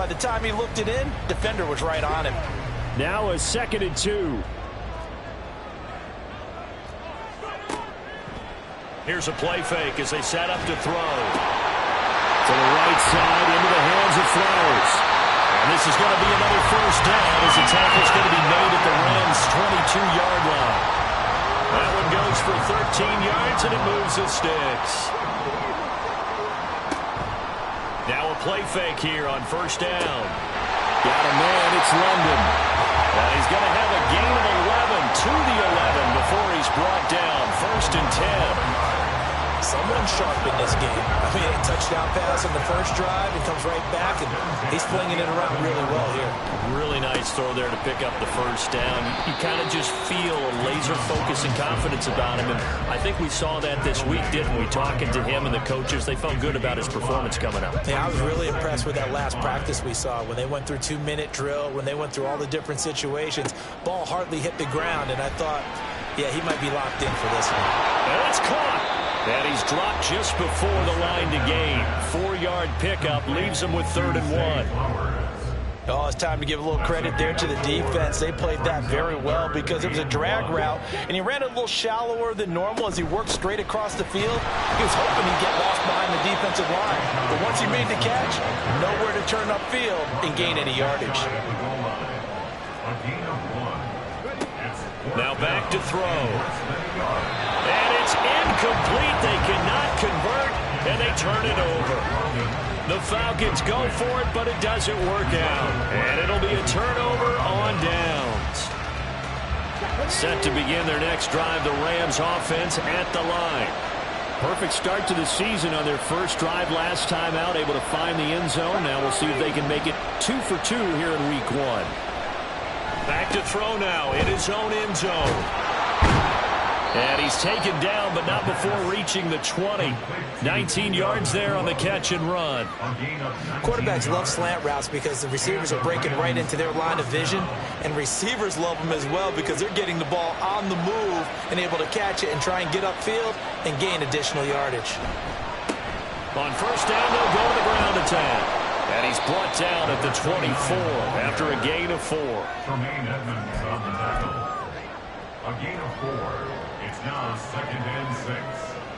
By the time he looked it in, defender was right on him. Now a 2nd and 2. Here's a play fake as they set up to throw. To the right side, into the hands of Flowers. And this is going to be another first down as the tackle's going to be made at the Rams' 22-yard line. That one goes for 13 yards, and it moves the sticks. Now a play fake here on first down. Got a man, it's London. And he's going to have a gain of 11 to the 11 before he's brought down. 1st and 10. Someone sharp in this game. I mean, a touchdown pass on the first drive. He comes right back, and he's flinging it around really well here. Really nice throw there to pick up the first down. You kind of just feel a laser focus and confidence about him. And I think we saw that this week, didn't we? Talking to him and the coaches, they felt good about his performance coming up. Yeah, I was really impressed with that last practice we saw when they went through 2-minute drill, when they went through all the different situations. Ball hardly hit the ground, and I thought, yeah, he might be locked in for this one. And it's caught. And he's dropped just before the line to gain. 4-yard pickup leaves him with 3rd and 1. Oh, it's time to give a little credit there to the defense. They played that very well because it was a drag route, and he ran a little shallower than normal as he worked straight across the field. He was hoping he'd get lost behind the defensive line. But once he made the catch, nowhere to turn upfield and gain any yardage. Now back to throw. And it's incomplete. They cannot convert, and they turn it over. The Falcons go for it, but it doesn't work out. And it'll be a turnover on downs. Set to begin their next drive, the Rams offense at the line. Perfect start to the season on their first drive last time out, able to find the end zone. Now we'll see if they can make it 2 for 2 here in week 1. Back to throw now in his own end zone. And he's taken down, but not before reaching the 20. 19 yards there on the catch and run. Quarterbacks love slant routes because the receivers are breaking right into their line of vision, and receivers love them as well because they're getting the ball on the move and able to catch it and try and get upfield and gain additional yardage. On first down, they'll go to the ground attack. And he's brought down at the 24 after a gain of 4. Tremaine Edmonds on the tackle. A gain of 4. It's now 2nd and 6.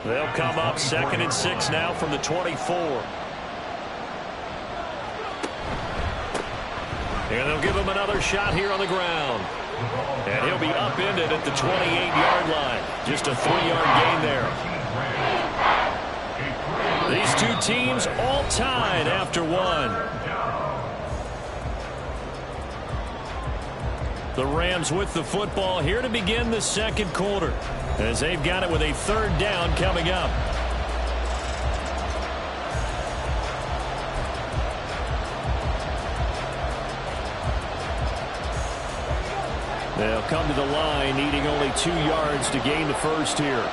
They'll come up 2nd and 6 now from the 24. And they'll give him another shot here on the ground. And he'll be upended at the 28-yard line. Just a 3-yard gain there. These two teams all tied after 1. The Rams with the football here to begin the 2nd quarter, as they've got it with a 3rd down coming up. They'll come to the line, needing only 2 yards to gain the first here.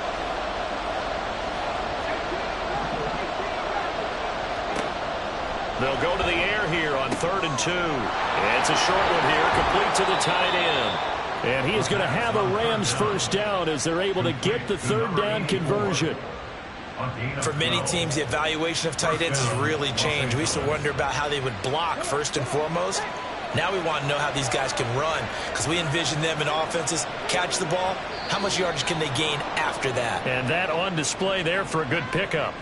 They'll go to the air here on 3rd and 2. It's a short one here, complete to the tight end. And he is going to have a Rams first down as they're able to get the 3rd down conversion. For many teams, the evaluation of tight ends has really changed. We used to wonder about how they would block first and foremost. Now we want to know how these guys can run because we envision them in offenses catch the ball. How much yardage can they gain after that? And that on display there for a good pickup.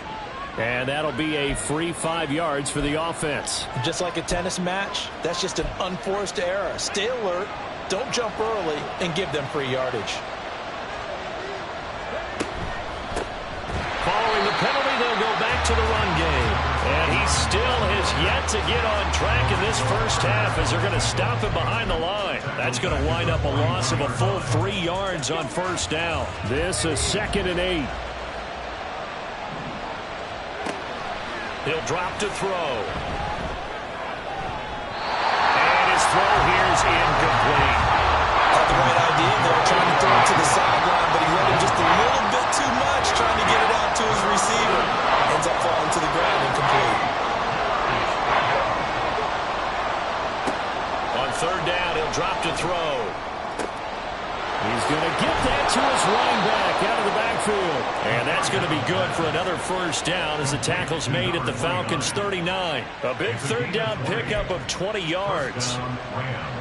And that'll be a free 5 yards for the offense. Just like a tennis match, that's just an unforced error. Stay alert, don't jump early, and give them free yardage. Following the penalty, they'll go back to the run game. And he still has yet to get on track in this first half as they're going to stop him behind the line. That's going to wind up a loss of a full 3 yards on first down. This is 2nd and 8. He'll drop to throw. And his throw here is incomplete. Had the right idea there, trying to throw it to the sideline, but he let him just a little bit too much, trying to get it out to his receiver. Ends up falling to the ground incomplete. On 3rd down, he'll drop to throw. He's going to get that to his running back out of the backfield. field. And that's going to be good for another first down as the tackle's made at the Falcons' 39. A big third down pickup of 20 yards.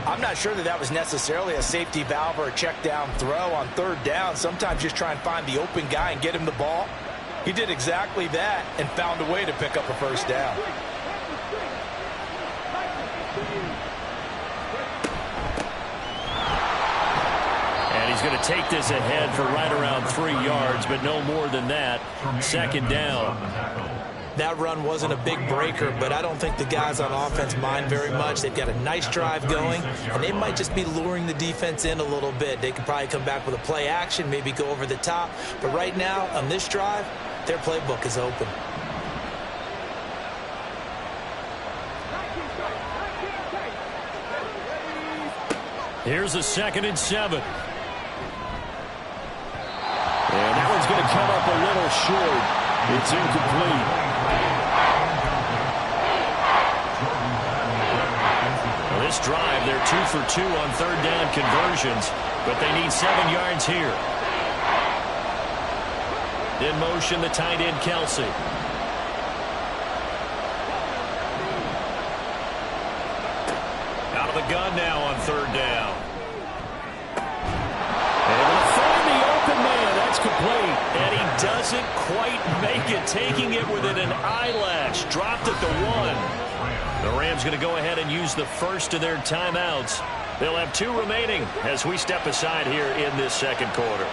I'm not sure that was necessarily a safety valve or a check down throw on third down. Sometimes just try and find the open guy and get him the ball. He did exactly that and found a way to pick up a first down. And he's going to take this ahead for right around 3 yards, but no more than that. Second down. That run wasn't a big breaker, but I don't think the guys on offense mind very much. They've got a nice drive going, and they might just be luring the defense in a little bit. They could probably come back with a play action, maybe go over the top. But right now, on this drive, their playbook is open. Here's a 2nd and 7. And that one's going to come up a little short. It's incomplete. Well, this drive, they're 2 for 2 on third down conversions, but they need 7 yards here. In motion, the tight end, Kelsey. Out of the gun now on third down. Able to find the open man. That's complete. And he doesn't quite make it, taking it within an eyelash. Dropped at the 1. The Rams going to go ahead and use the first of their timeouts. They'll have 2 remaining as we step aside here in this second quarter.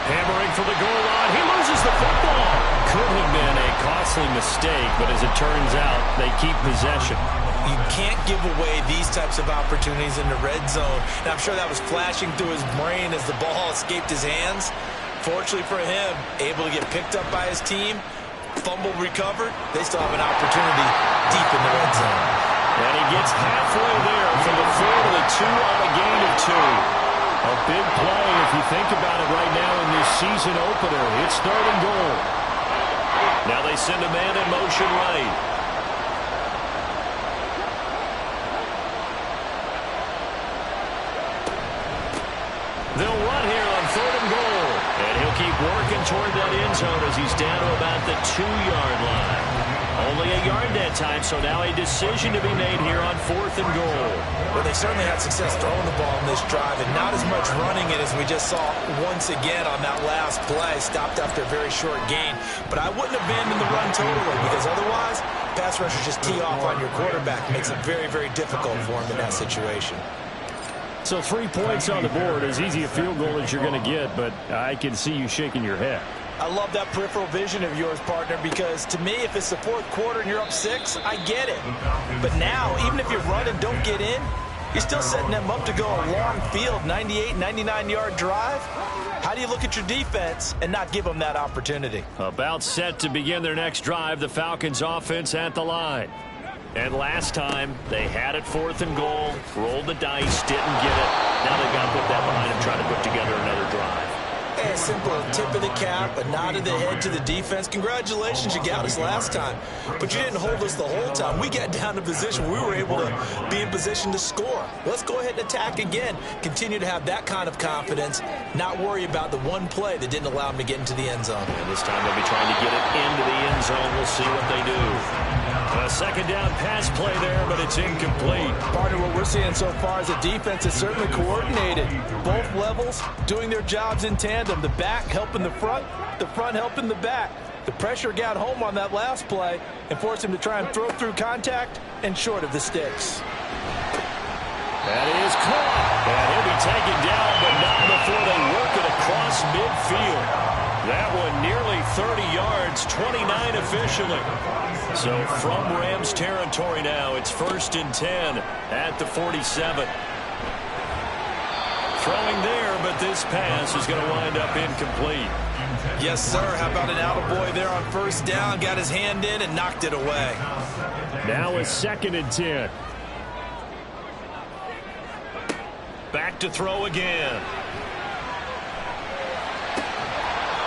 Hammering for the goal line. He loses the football. Could have been a costly mistake, but as it turns out, they keep possession. You can't give away these types of opportunities in the red zone. And I'm sure that was flashing through his brain as the ball escaped his hands. Fortunately for him, able to get picked up by his team, fumble recovered. They still have an opportunity deep in the red zone. And he gets halfway there from the 4 to the 2 on a gain of 2. A big play if you think about it right now in this season opener. It's 3rd and goal. Now they send a man in motion right. They'll run here on 3rd and goal. And he'll keep working toward that end zone as he's down to about the 2-yard line. Only a yard that time, so now a decision to be made here on 4th and goal. Well, they certainly had success throwing the ball in this drive, and not as much running it as we just saw once again on that last play. Stopped after a very short gain. But I wouldn't abandon the run totally, because otherwise, pass rushers just tee off on your quarterback. Makes it very, very difficult for him in that situation. So 3 points on the board, as easy a field goal as you're going to get, but I can see you shaking your head. I love that peripheral vision of yours, partner, because to me, if it's the 4th quarter and you're up 6, I get it. But now, even if you run and don't get in, you're still setting them up to go a long field, 98, 99-yard drive. How do you look at your defense and not give them that opportunity? About set to begin their next drive, the Falcons offense at the line. And last time, they had it 4th and goal, rolled the dice, didn't get it. Now they've got to put that behind them, trying to put together another drive. A simple tip of the cap, a nod of the head to the defense. Congratulations, you got us last time. But you didn't hold us the whole time. We got down to position. We were able to be in position to score. Let's go ahead and attack again. Continue to have that kind of confidence. Not worry about the one play that didn't allow them to get into the end zone. And this time they'll be trying to get it into the end zone. We'll see what they do. A 2nd down pass play there, but it's incomplete. Partner, what we're seeing so far is a defense is certainly coordinated. Both levels doing their jobs in tandem. The back helping the front helping the back. The pressure got home on that last play and forced him to try and throw through contact and short of the sticks. That is caught. And he'll be taken down, but not before they work it across midfield. That one nearly 30 yards, 29 officially. So from Rams territory now, it's 1st and 10 at the 47. Throwing there, but this pass is going to wind up incomplete. Yes, sir. How about an attaboy there on 1st down? Got his hand in and knocked it away. Now it's 2nd and 10. Back to throw again.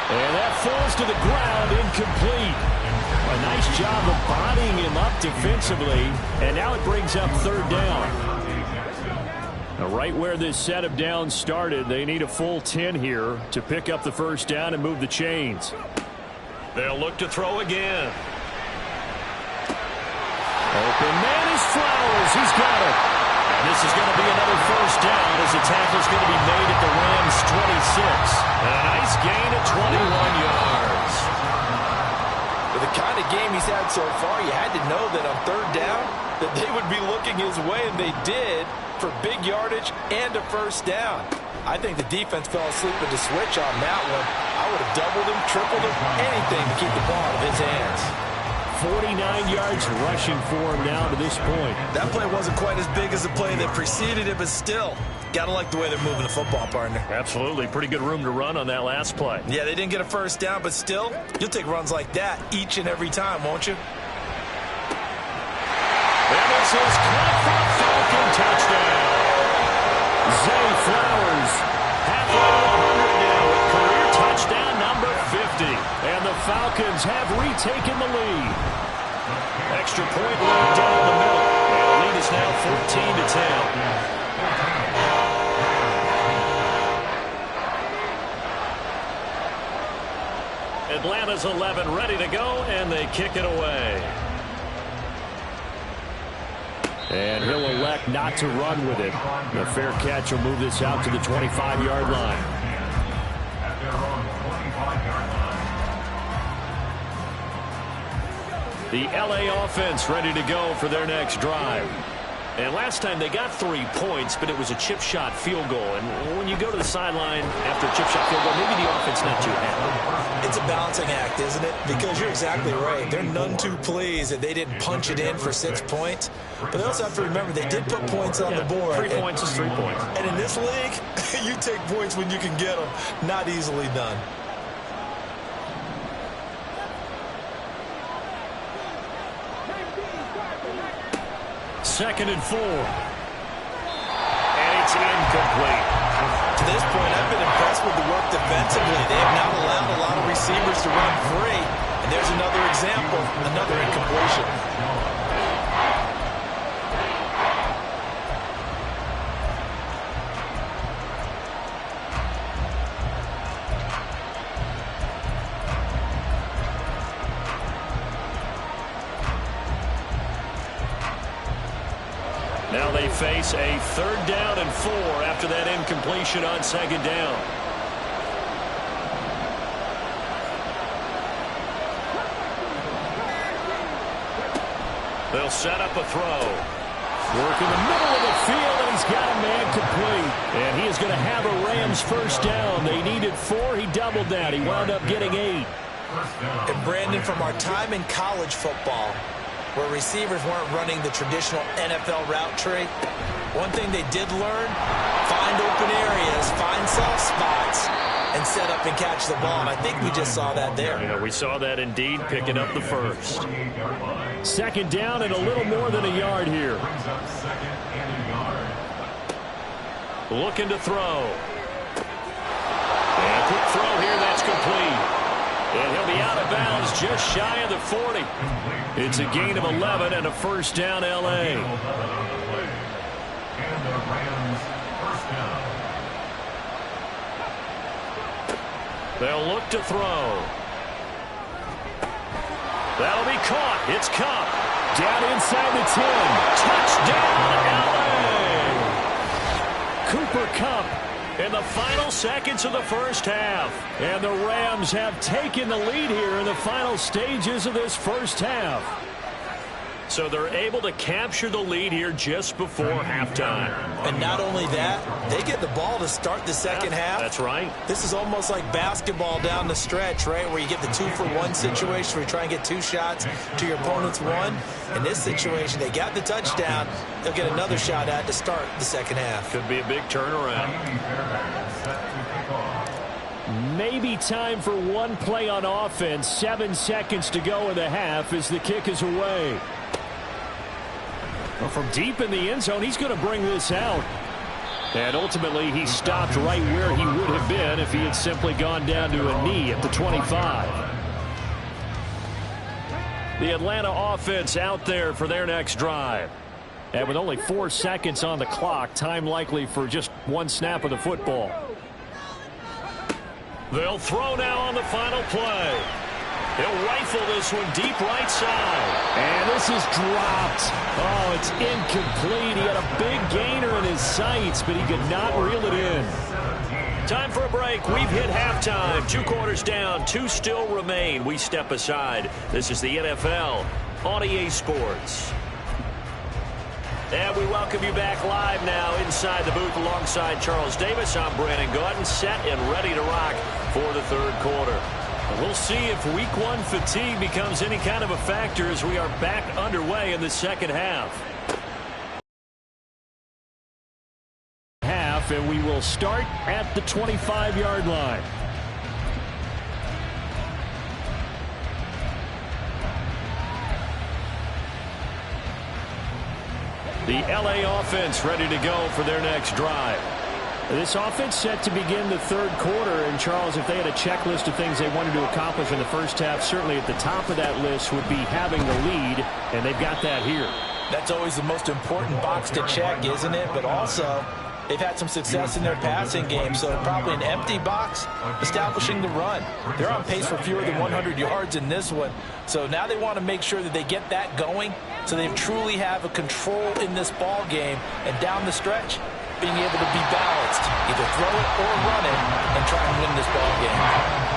And that falls to the ground, incomplete. A nice job of bodying him up defensively, and now it brings up third down. Now, right where this set of downs started, they need a full 10 here to pick up the first down and move the chains. They'll look to throw again. Open man is Flowers. He's got it. And this is going to be another first down as the tackle's going to be made at the Rams' 26. And a nice gain of 21 yards. With the kind of game he's had so far, you had to know that on third down that they would be looking his way, and they did, for big yardage and a first down. I think the defense fell asleep with the switch on that one. I would have doubled him, tripled him, anything to keep the ball out of his hands. 49 yards rushing for him now to this point. That play wasn't quite as big as the play that preceded it, but still, gotta like the way they're moving the football, partner. Absolutely. Pretty good room to run on that last play. Yeah, they didn't get a first down, but still, you'll take runs like that each and every time, won't you? And this is caught for a Falcon touchdown. Zay Flowers, Halfway to 100 now with career touchdown number 50. and the Falcons have retaken the lead. Extra point line down the middle. And the lead is now 14-10. Atlanta's 11 ready to go, and they kick it away. And he'll elect not to run with it. A fair catch will move this out to the 25-yard line. At their own 25-yard line. The LA offense ready to go for their next drive. And last time they got 3 points, but it was a chip shot field goal. And when you go to the sideline after a chip shot field goal, maybe the offense not too happy. It's a balancing act, isn't it? Because you're exactly right. They're none too pleased that they didn't punch it in for 6 points. But they also have to remember they did put points on the board. 3 points is 3 points. And in this league, you take points when you can get them. Not easily done. Second and 4. And it's incomplete. To this point, I've been impressed with the work defensively. They have now allowed a lot of receivers to run free. And there's another example, another incompletion. Now they face a 3rd down and 4 after that incompletion on 2nd down. They'll set up a throw. Work in the middle of the field, and he's got a man complete. And he is going to have a Rams first down. They needed 4. He doubled that. He wound up getting 8. And Brandon, from our time in college football, where receivers weren't running the traditional NFL route tree, one thing they did learn, find open areas, find soft spots, and set up and catch the ball. And I think we just saw that there. Yeah, we saw that indeed, picking up the first. 2nd down and a little more than a yard here. Brings up 2nd and a yard. Looking to throw. And a quick throw here, that's complete. And he'll be out of bounds just shy of the 40. It's a gain of 11 and a first down, L.A. And the Rams first down. They'll look to throw. That'll be caught. It's Cup. Down inside the 10. Touchdown, L.A. Cooper Cup in the final seconds of the first half. And the Rams have taken the lead here in the final stages of this first half. So they're able to capture the lead here just before halftime. And not only that, they get the ball to start the second half. That's right. This is almost like basketball down the stretch, right, where you get the 2-for-1 situation where you try and get 2 shots to your opponent's 1. In this situation, they got the touchdown. They'll get another shot at to start the second half. Could be a big turnaround. Maybe time for one play on offense. 7 seconds to go in the half as the kick is away. Well, from deep in the end zone, he's going to bring this out. And ultimately, he stopped right where he would have been if he had simply gone down to a knee at the 25. The Atlanta offense out there for their next drive. And with only 4 seconds on the clock, time likely for just one snap of the football. They'll throw now on the final play. He'll rifle this one deep right side. And this is dropped. Oh, it's incomplete. He had a big gainer in his sights, but he could not reel it in. Time for a break. We've hit halftime. 2 quarters down. 2 still remain. We step aside. This is the NFL on EA Sports. And we welcome you back live now inside the booth alongside Charles Davis. I'm Brandon Gaudin, set and ready to rock for the third quarter. We'll see if week 1 fatigue becomes any kind of a factor as we are back underway in the second half. And we will start at the 25-yard line. The LA offense ready to go for their next drive. This offense set to begin the third quarter. And, Charles, if they had a checklist of things they wanted to accomplish in the first half, certainly at the top of that list would be having the lead, and they've got that here. That's always the most important box to check, isn't it? But also, they've had some success in their passing game, so probably an empty box establishing the run. They're on pace for fewer than 100 yards in this one. So now they want to make sure that they get that going so they truly have a control in this ball game. And down the stretch, being able to be balanced, either throw it or run it and try and win this ball game.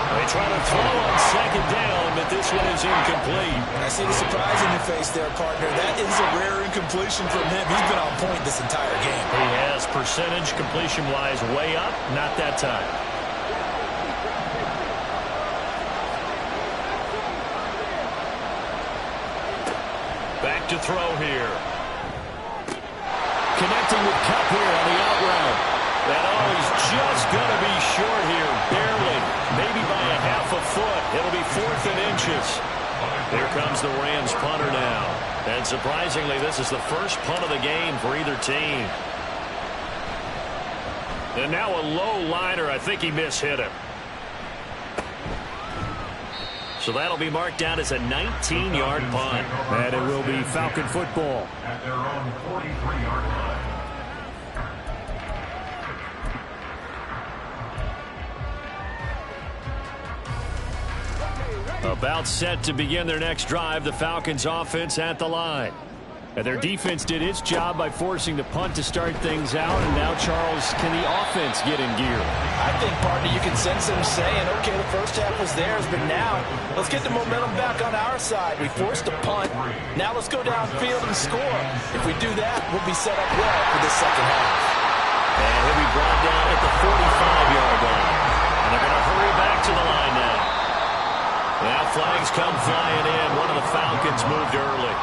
They try to throw on second down, but this one is incomplete. I see the surprise in your face there, partner. That is a rare incompletion from him. He's been on point this entire game. He has percentage completion-wise way up, not that time. Back to throw here. Connecting with Cup here on the out route. And oh, he's just going to be short here, barely. Maybe by a half a foot. It'll be 4th and inches. Here comes the Rams punter now. And surprisingly, this is the first punt of the game for either team. And now a low liner. I think he mishit him. So that'll be marked down as a 19-yard punt. And it will be Falcon football. At their own 43-yard line. About set to begin their next drive, the Falcons offense at the line. And their defense did its job by forcing the punt to start things out. And now, Charles, can the offense get in gear? I think, partner, you can sense them saying, okay, the first half was theirs, but now let's get the momentum back on our side. We forced a punt. Now let's go downfield and score. If we do that, we'll be set up well for this second half. And he'll be brought down at the 45-yard line. And they're going to hurry back to the line now. Now flags come flying in. One of the Falcons moved early.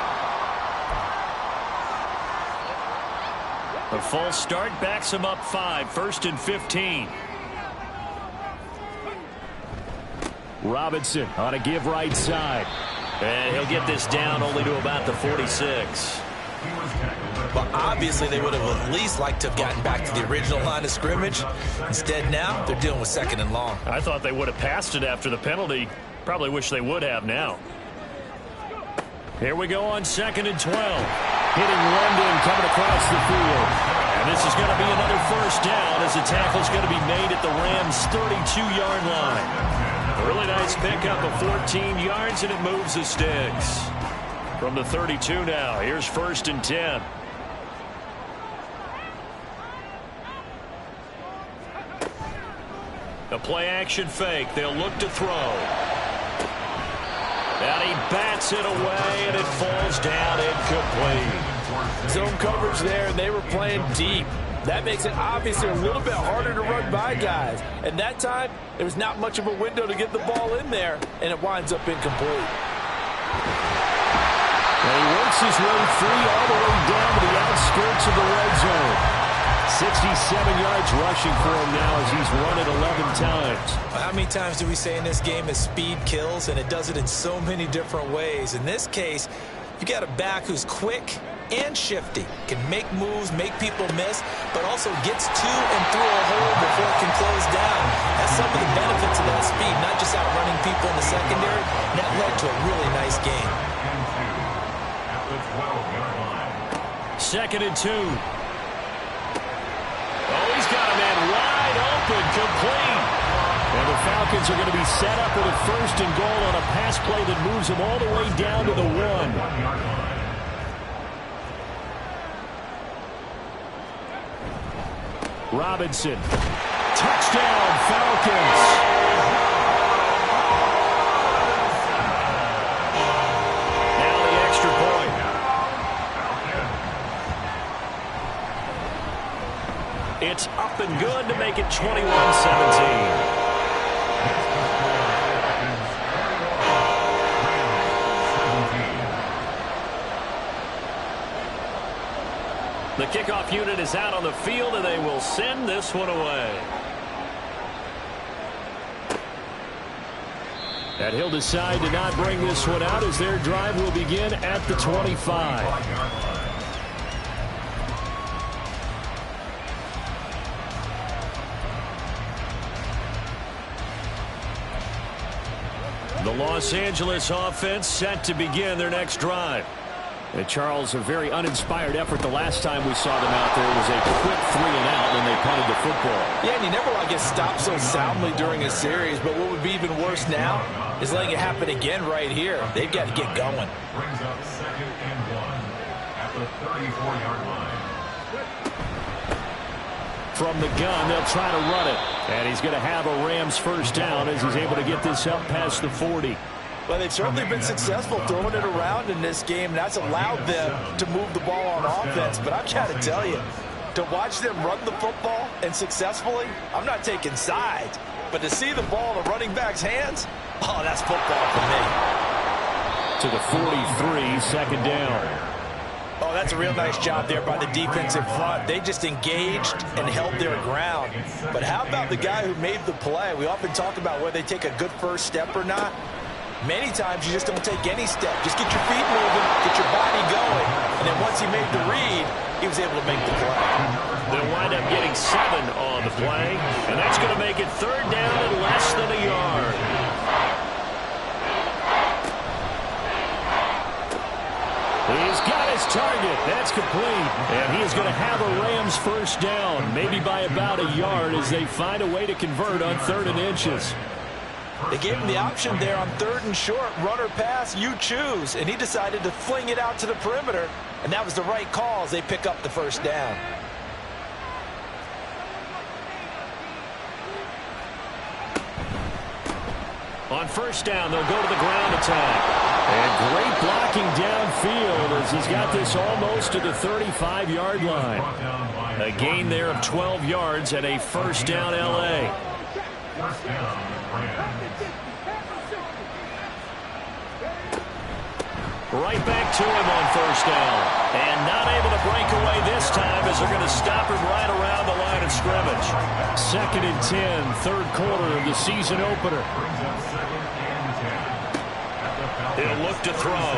A false start backs him up 5. 1st and 15. Robinson on a give right side. And he'll get this down only to about the 46. Well, obviously they would have at least liked to have gotten back to the original line of scrimmage. Instead now, they're dealing with 2nd and long. I thought they would have passed it after the penalty. Probably wish they would have now. Here we go on 2nd and 12. Hitting London coming across the field. And this is going to be another first down as the tackle's going to be made at the Rams' 32-yard line. A really nice pickup of 14 yards, and it moves the sticks. From the 32 now, here's 1st and 10. A play-action fake. They'll look to throw. And he bats it away, and it falls down incomplete. Zone coverage there, and they were playing deep. That makes it obviously a little bit harder to run by guys. And that time, there was not much of a window to get the ball in there, and it winds up incomplete. And he works his way free all the way down to the outskirts of the red zone. 67 yards rushing for him now as he's run it 11 times. How many times do we say in this game is speed kills, and it does it in so many different ways. In this case, you got a back who's quick and shifty, can make moves, make people miss, but also gets to and through a hole before it can close down. That's some of the benefits of that speed, not just outrunning people in the secondary. That led to a really nice game. 2nd and 2. Oh, he's got a man wide open, complete. And the Falcons are going to be set up with a 1st and goal on a pass play that moves them all the way down to the 1. Robinson. Touchdown, Falcons. Now the extra point. It's up and good to make it 21-17. The kickoff unit is out on the field, and they will send this one away. And he'll decide to not bring this one out as their drive will begin at the 25. The Los Angeles offense set to begin their next drive. And Charles, a very uninspired effort the last time we saw them out there. It was a quick 3-and-out when they punted the football. Yeah, and you never want to get stopped so soundly during a series, but what would be even worse now is letting it happen again right here. They've got to get going. Brings up 2nd and 1 at the 34-yard line. From the gun, they'll try to run it. And he's going to have a Rams 1st down as he's able to get this up past the 40. Well, they've certainly been successful throwing it around in this game. That's allowed them to move the ball on offense. But I've got to tell you, to watch them run the football and successfully, I'm not taking sides. But to see the ball in the running back's hands, oh, that's football for me. To the 43, 2nd down. Oh, that's a real nice job there by the defensive front. They just engaged and held their ground. But how about the guy who made the play? We often talk about whether they take a good first step or not. Many times you just don't take any step. Just get your feet moving, get your body going, and then once he made the read, he was able to make the play. They'll wind up getting 7 on the play, and that's going to make it 3rd down and less than a yard. He's got his target. That's complete. And he is going to have a Rams 1st down, maybe by about a yard as they find a way to convert on 3rd and inches. They gave him the option there on 3rd and short, run or pass, you choose. And he decided to fling it out to the perimeter, and that was the right call as they pick up the 1st down. On 1st down, they'll go to the ground attack. And great blocking downfield as he's got this almost to the 35-yard line. A gain there of 12 yards and a 1st down L.A. Right back to him on 1st down. And not able to break away this time as they're going to stop him right around the line of scrimmage. 2nd and 10, 3rd quarter of the season opener. He'll look to throw.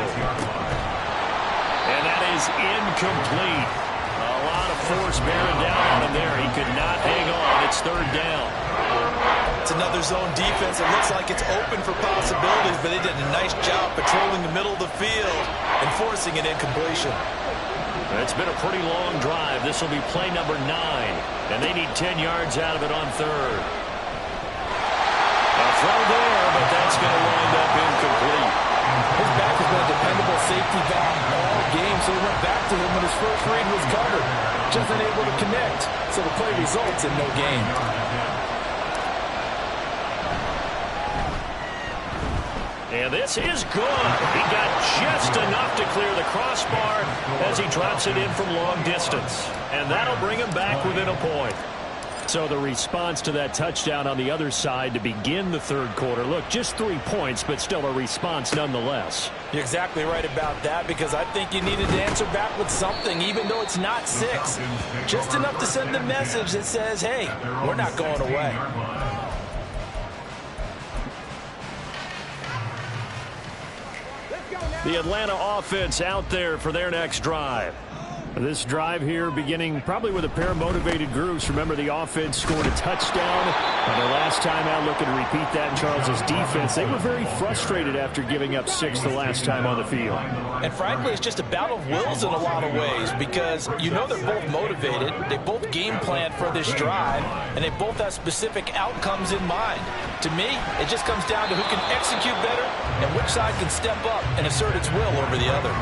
And that is incomplete. A lot of force bearing down on him there. He could not hang on. It's 3rd down. It's another zone defense. It looks like it's open for possibilities, but they did a nice job patrolling the middle of the field and forcing an incompletion. It's been a pretty long drive. This will be play number 9, and they need 10 yards out of it on 3rd. A throw there, but that's going to wind up incomplete. His back has been a dependable safety back all game, so he went back to him when his first read was covered. Just unable to connect, so the play results in no gain. And this is good. He got just enough to clear the crossbar as he drops it in from long distance. And that'll bring him back within a point. So the response to that touchdown on the other side to begin the 3rd quarter. Look, just 3 points, but still a response nonetheless. You're exactly right about that, because I think you needed to answer back with something, even though it's not 6. Just enough to send a message that says, hey, we're not going away. The Atlanta offense out there for their next drive. This drive here beginning probably with a pair of motivated groups. Remember, the offense scored a touchdown. And their last time out, looking to repeat that in Charles's defense. They were very frustrated after giving up 6 the last time on the field. And frankly, it's just a battle of wills in a lot of ways because you know they're both motivated. They both game plan for this drive, and they both have specific outcomes in mind. To me, it just comes down to who can execute better and which side can step up and assert its will over the other.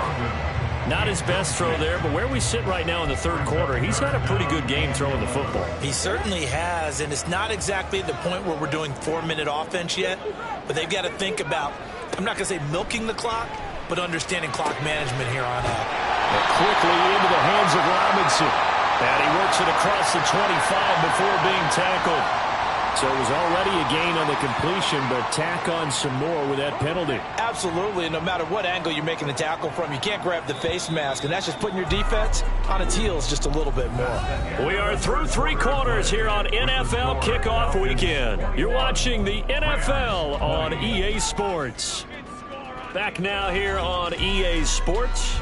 Not his best throw there, but where we sit right now in the third quarter, he's had a pretty good game throwing the football. He certainly has, and it's not exactly the point where we're doing 4-minute offense yet, but they've got to think about, I'm not going to say milking the clock, but understanding clock management here on out. And quickly into the hands of Robinson. And he works it across the 25 before being tackled. So it was already a gain on the completion, but tack on some more with that penalty. Absolutely, and no matter what angle you're making the tackle from, you can't grab the face mask, and that's just putting your defense on its heels just a little bit more. We are through 3 quarters here on NFL Kickoff Weekend. You're watching the NFL on EA Sports. Back now here on EA Sports.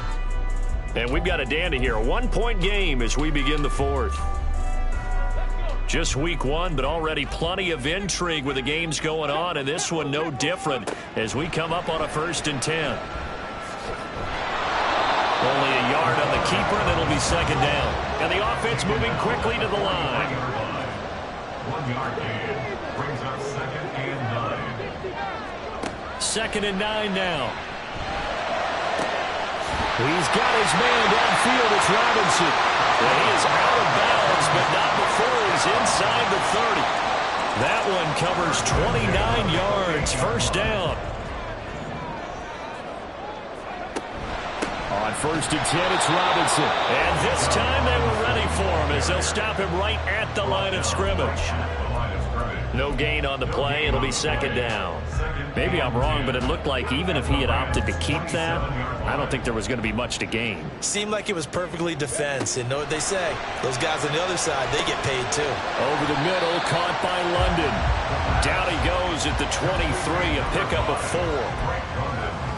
And we've got a dandy here. A 1-point game as we begin the fourth. Just week 1, but already plenty of intrigue with the games going on, and this one no different as we come up on a 1st and 10. Only a yard on the keeper, and it'll be 2nd down. And the offense moving quickly to the line. 1 yard gain brings up 2nd and 9. 2nd and 9 now. He's got his man downfield. It's Robinson. Well, he is out of bounds, but not before he's inside the 30. That one covers 29 yards. 1st down. On 1st and 10, it's Robinson. And this time they were ready for him as they'll stop him right at the line of scrimmage. No gain on the play. It'll be 2nd down. Maybe I'm wrong, but it looked like even if he had opted to keep that, I don't think there was going to be much to gain. Seemed like it was perfectly defense, and know what they say. Those guys on the other side, they get paid too. Over the middle, caught by London. Down he goes at the 23, a pickup of 4.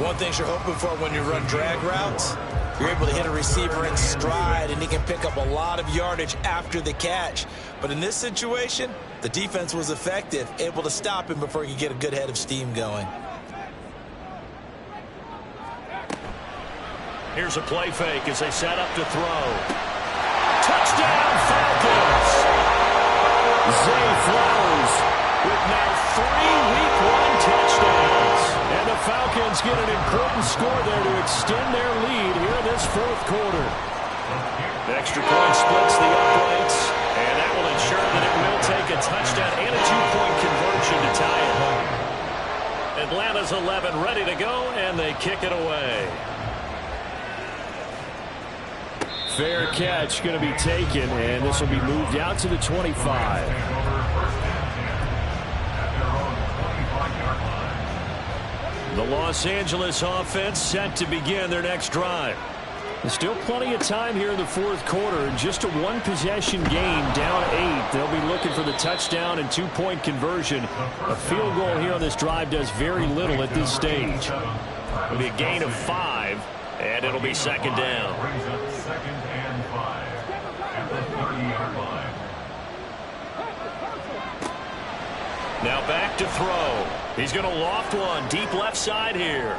One thing you're hoping for when you run drag routes, you're able to hit a receiver in stride, and he can pick up a lot of yardage after the catch. But in this situation, the defense was effective, able to stop him before he could get a good head of steam going. Here's a play fake as they set up to throw. Touchdown, Falcons! Zay Flowers with now 3 Week 1 touchdowns. And the Falcons get an important score there to extend their lead here in this 4th quarter. The extra point splits the uprights, and that will ensure that it will take a touchdown and a 2-point conversion to tie it. Atlanta's 11 ready to go, and they kick it away. Fair catch going to be taken, and this will be moved out to the 25. The Los Angeles offense set to begin their next drive. There's still plenty of time here in the 4th quarter. Just a 1-possession game, down 8. They'll be looking for the touchdown and 2-point conversion. A field goal here on this drive does very little at this stage. It'll be a gain of 5, and it'll be 2nd down. Brings up 2nd and 5 at the 30-yard line. Now back to throw. He's going to loft one deep left side here.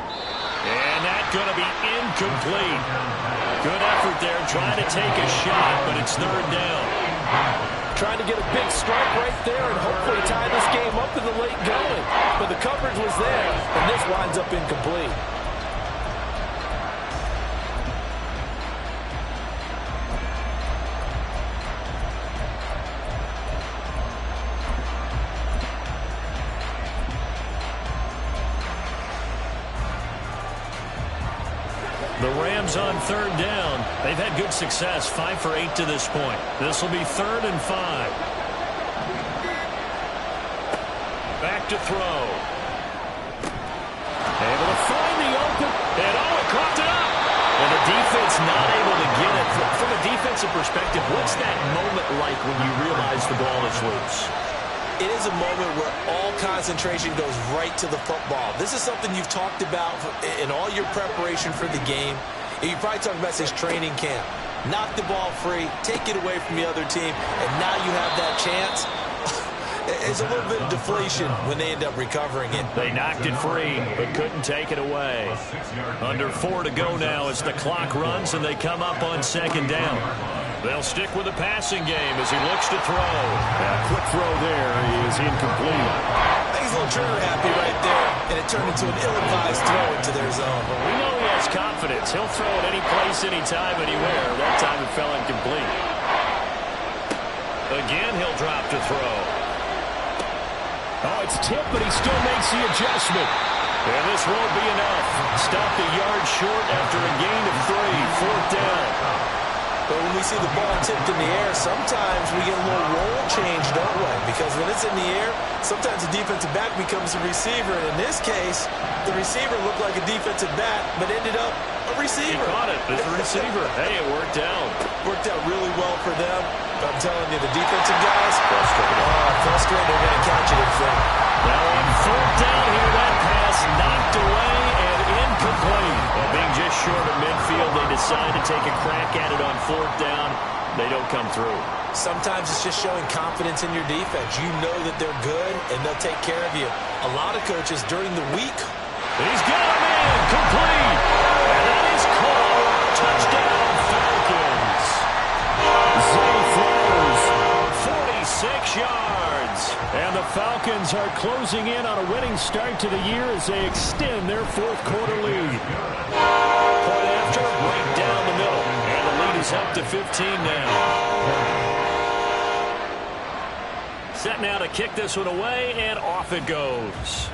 And that's going to be incomplete. Good effort there trying to take a shot, but it's 3rd down. Trying to get a big strike right there and hopefully tie this game up in the late going. But the coverage was there, and this winds up incomplete. The Rams on 3rd down. They've had good success, 5 for 8 to this point. This will be 3rd and 5. Back to throw. Able to find the open. And it caught it up. And the defense not able to get it. From a defensive perspective, what's that moment like when you realize the ball is loose? It is a moment where all concentration goes right to the football. This is something you've talked about in all your preparation for the game. And you probably talked about since training camp. knock the ball free, take it away from the other team, and now you have that chance. It's a little bit of deflation when they end up recovering it. They knocked it free, but couldn't take it away. Under 4 to go now as the clock runs, and they come up on second down. They'll stick with the passing game as he looks to throw. A quick throw there is incomplete. I think he's a little trigger happy right there, and it turned into an ill-advised throw into their zone. We know he has confidence. He'll throw it any place, anytime, anywhere. That time it fell incomplete. Again, he'll drop to throw. Oh, it's tipped, but he still makes the adjustment. And this won't be enough. Stopped a yard short after a gain of 3. 4th down. But when we see the ball tipped in the air, sometimes we get a little roll change, don't we? Because when it's in the air, sometimes the defensive back becomes a receiver. And in this case, the receiver looked like a defensive back, but ended up a receiver. He caught it as a receiver. Hey, it worked out. Worked out really well for them. But I'm telling you, the defensive guys, frustrated. They're going to catch it in front. Now on 4th down here, that pass knocked away and incomplete. Well, being just short of midfield, they decide to take a crack at it on 4th down. They don't come through. Sometimes it's just showing confidence in your defense. You know that they're good, and they'll take care of you. A lot of coaches during the week. He's got him in. Complete. And that is called. Touchdown, Falcons. Zay throws 46 yards. And the Falcons are closing in on a winning start to the year as they extend their 4th quarter lead. Point after, right down the middle. And the lead is up to 15 now. Set now to kick this one away, and off it goes.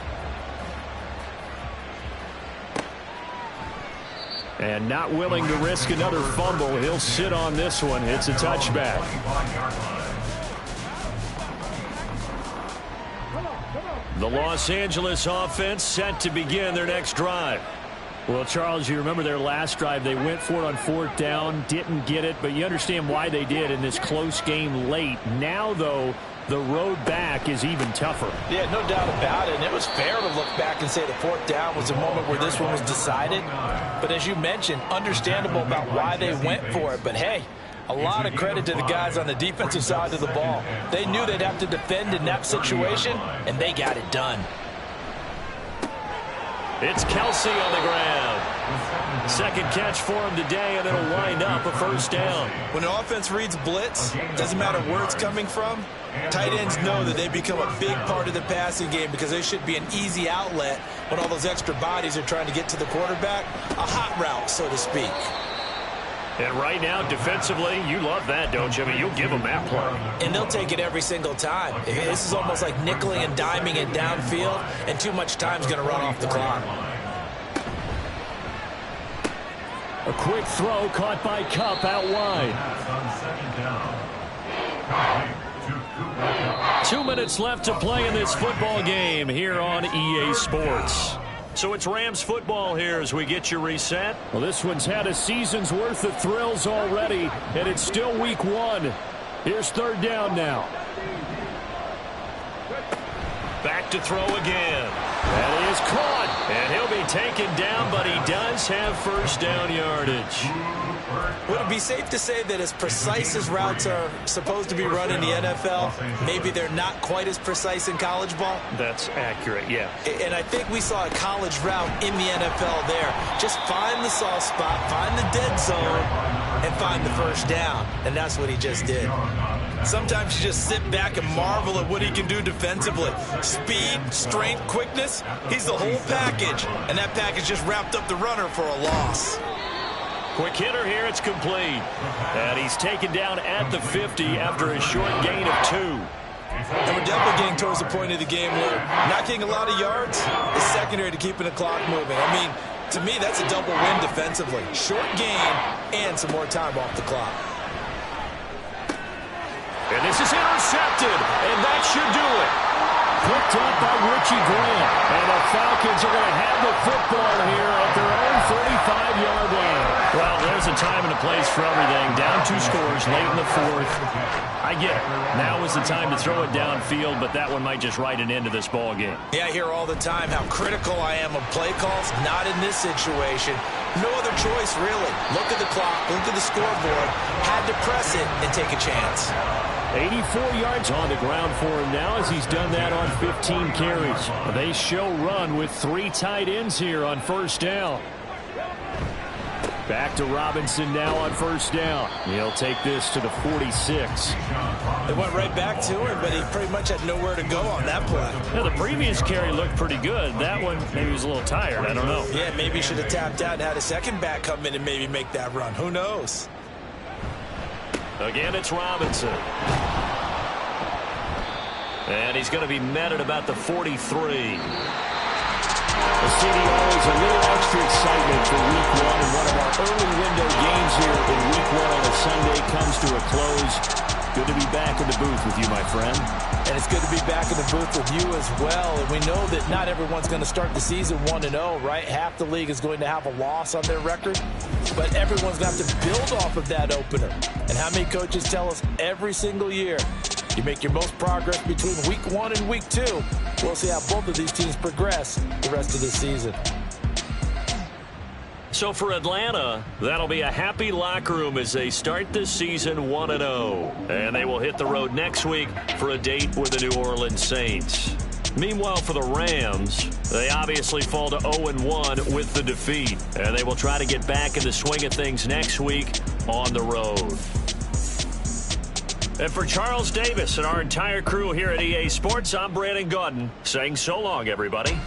And not willing to risk another fumble, he'll sit on this one. It's a touchback. The Los Angeles offense set to begin their next drive. Well, Charles, you remember their last drive. They went for it on 4th down, didn't get it, but you understand why they did in this close game late. Now, though, the road back is even tougher. Yeah, no doubt about it. And it was fair to look back and say the 4th down was the moment where this one was decided. But as you mentioned, understandable about why they went for it. But, hey, a lot of credit to the guys on the defensive side of the ball. They knew they'd have to defend in that situation, and they got it done. It's Kelsey on the ground. Second catch for him today, and it'll wind up a 1st down. When an offense reads blitz, doesn't matter where it's coming from, tight ends know that they become a big part of the passing game because they should be an easy outlet when all those extra bodies are trying to get to the quarterback. A hot route, so to speak. And right now, defensively, you love that, don't you? I mean, you'll give them that play. And they'll take it every single time. This is almost like nickeling and diming it downfield, and too much time's going to run off the clock. A quick throw caught by Kupp out wide. 2 minutes left to play in this football game here on EA Sports. So it's Rams football here as we get you reset. Well, this one's had a season's worth of thrills already, and it's still week 1. Here's 3rd down now. Back to throw again. That is caught. And he'll be taken down, but he does have 1st down yardage. Would it be safe to say that as precise as routes are supposed to be run in the NFL, maybe they're not quite as precise in college ball? That's accurate, yeah. And I think we saw a college route in the NFL there. Just find the soft spot, find the dead zone, and find the 1st down. And that's what he just did. Sometimes you just sit back and marvel at what he can do defensively. Speed, strength, quickness, he's the whole package. And that package just wrapped up the runner for a loss. Quick hitter here, it's complete. And he's taken down at the 50 after a short gain of 2. And we're definitely getting towards the point of the game where not getting a lot of yards is secondary to keeping the clock moving. I mean, to me, that's a double win defensively. Short gain and some more time off the clock. And this is intercepted, and that should do it. Picked up by Richie Grant. And the Falcons are going to have the football here at their own 35-yard line. Well, there's a time and a place for everything. Down 2 scores late in the 4th. I get it. Now is the time to throw it downfield, but that one might just write an end to this ball game. Yeah, I hear all the time how critical I am of play calls. Not in this situation. No other choice, really. Look at the clock, look at the scoreboard. Had to press it and take a chance. 84 yards on the ground for him now as he's done that on 15 carries. They show run with 3 tight ends here on first down. Back to Robinson now on first down. He'll take this to the 46. They went right back to him, but he pretty much had nowhere to go on that play. Now, the previous carry looked pretty good. That one, maybe he was a little tired. I don't know. Yeah, maybe he should have tapped out and had a second back come in and maybe make that run. Who knows? Again, it's Robinson. And he's going to be met at about the 43. The city always a little extra excitement for week 1, and one of our early window games here in week 1 on a Sunday comes to a close. Good to be back in the booth with you, my friend. And it's good to be back in the booth with you as well. And we know that not everyone's going to start the season 1-0, right? Half the league is going to have a loss on their record. But everyone's got to build off of that opener. And how many coaches tell us every single year, you make your most progress between week 1 and week 2. We'll see how both of these teams progress the rest of this season. So for Atlanta, that'll be a happy locker room as they start this season 1-0. And they will hit the road next week for a date with the New Orleans Saints. Meanwhile, for the Rams, they obviously fall to 0-1 with the defeat. And they will try to get back in the swing of things next week on the road. And for Charles Davis and our entire crew here at EA Sports, I'm Brandon Gaudin saying so long, everybody.